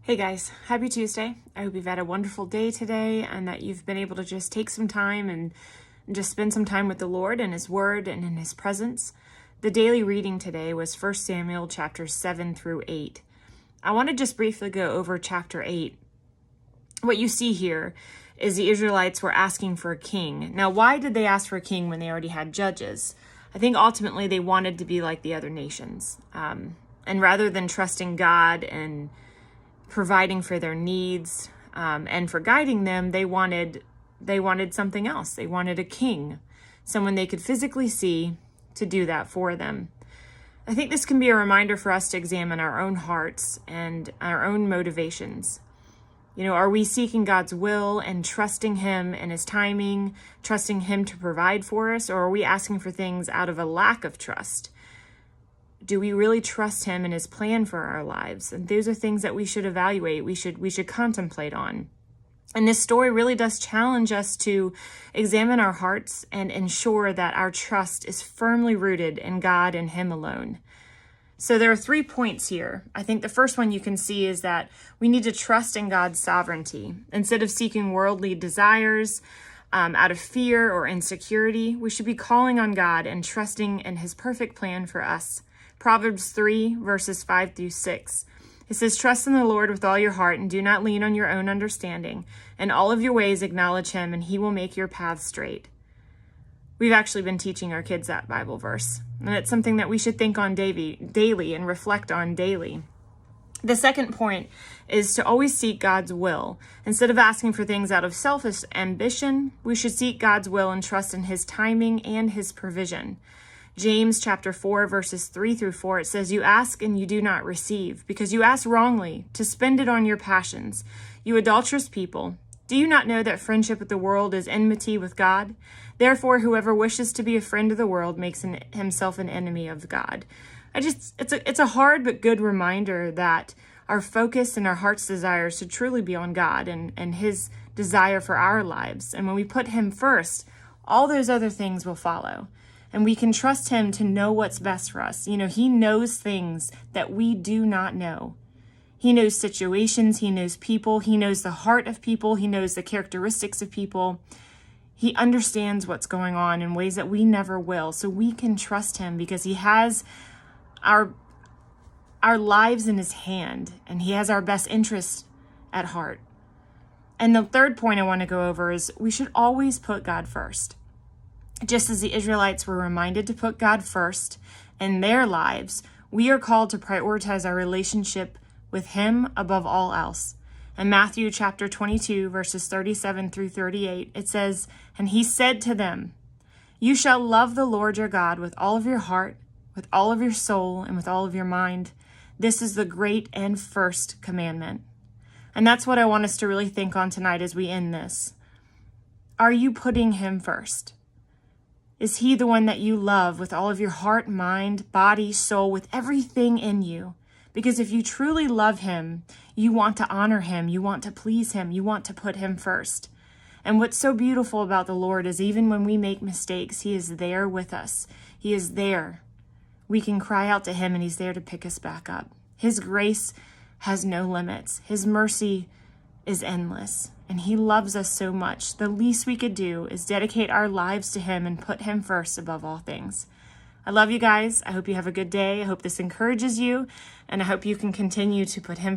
Hey guys, happy Tuesday. I hope you've had a wonderful day today and that you've been able to just take some time and just spend some time with the Lord and His Word and in His presence. The daily reading today was 1 Samuel chapters 7 through 8. I want to just briefly go over chapter 8. What you see here is the Israelites were asking for a king. Now, why did they ask for a king when they already had judges? I think ultimately they wanted to be like the other nations. And rather than trusting God and providing for their needs and for guiding them, they wanted something else. They wanted a king, someone they could physically see to do that for them. I think this can be a reminder for us to examine our own hearts and our own motivations. You know, are we seeking God's will and trusting Him and His timing, trusting Him to provide for us, or are we asking for things out of a lack of trust? Do we really trust Him and His plan for our lives? And those are things that we should evaluate, we should contemplate on. And this story really does challenge us to examine our hearts and ensure that our trust is firmly rooted in God and Him alone. So there are 3 points here. I think the first one you can see is that we need to trust in God's sovereignty. Instead of seeking worldly desires out of fear or insecurity, we should be calling on God and trusting in His perfect plan for us. Proverbs 3, verses 5 through 6. It says, "Trust in the Lord with all your heart and do not lean on your own understanding. In all of your ways acknowledge Him and He will make your paths straight." We've actually been teaching our kids that Bible verse, and it's something that we should think on daily and reflect on daily. The second point is to always seek God's will. Instead of asking for things out of selfish ambition, we should seek God's will and trust in His timing and His provision. James chapter 4, verses 3 through 4, it says, "You ask and you do not receive, because you ask wrongly, to spend it on your passions. You adulterous people, do you not know that friendship with the world is enmity with God? Therefore, whoever wishes to be a friend of the world makes himself an enemy of God." It's a hard but good reminder that our focus and our heart's desire should truly be on God and His desire for our lives. And when we put Him first, all those other things will follow. And we can trust Him to know what's best for us. You know, He knows things that we do not know. He knows situations, He knows people, He knows the heart of people, He knows the characteristics of people. He understands what's going on in ways that we never will. So we can trust Him because He has our lives in His hand and He has our best interest at heart. And the third point I want to go over is we should always put God first. Just as the Israelites were reminded to put God first in their lives, we are called to prioritize our relationship with Him above all else. In Matthew chapter 22, verses 37 through 38, it says, "And He said to them, 'You shall love the Lord your God with all of your heart, with all of your soul, and with all of your mind. This is the great and first commandment.'" And that's what I want us to really think on tonight as we end this. Are you putting Him first? Is He the one that you love with all of your heart, mind, body, soul, with everything in you? Because if you truly love Him, you want to honor Him, you want to please Him, you want to put Him first. And what's so beautiful about the Lord is even when we make mistakes, He is there with us. He is there. We can cry out to Him and He's there to pick us back up. His grace has no limits. His mercy is endless. And He loves us so much. The least we could do is dedicate our lives to Him and put Him first above all things. I love you guys. I hope you have a good day. I hope this encourages you. And I hope you can continue to put Him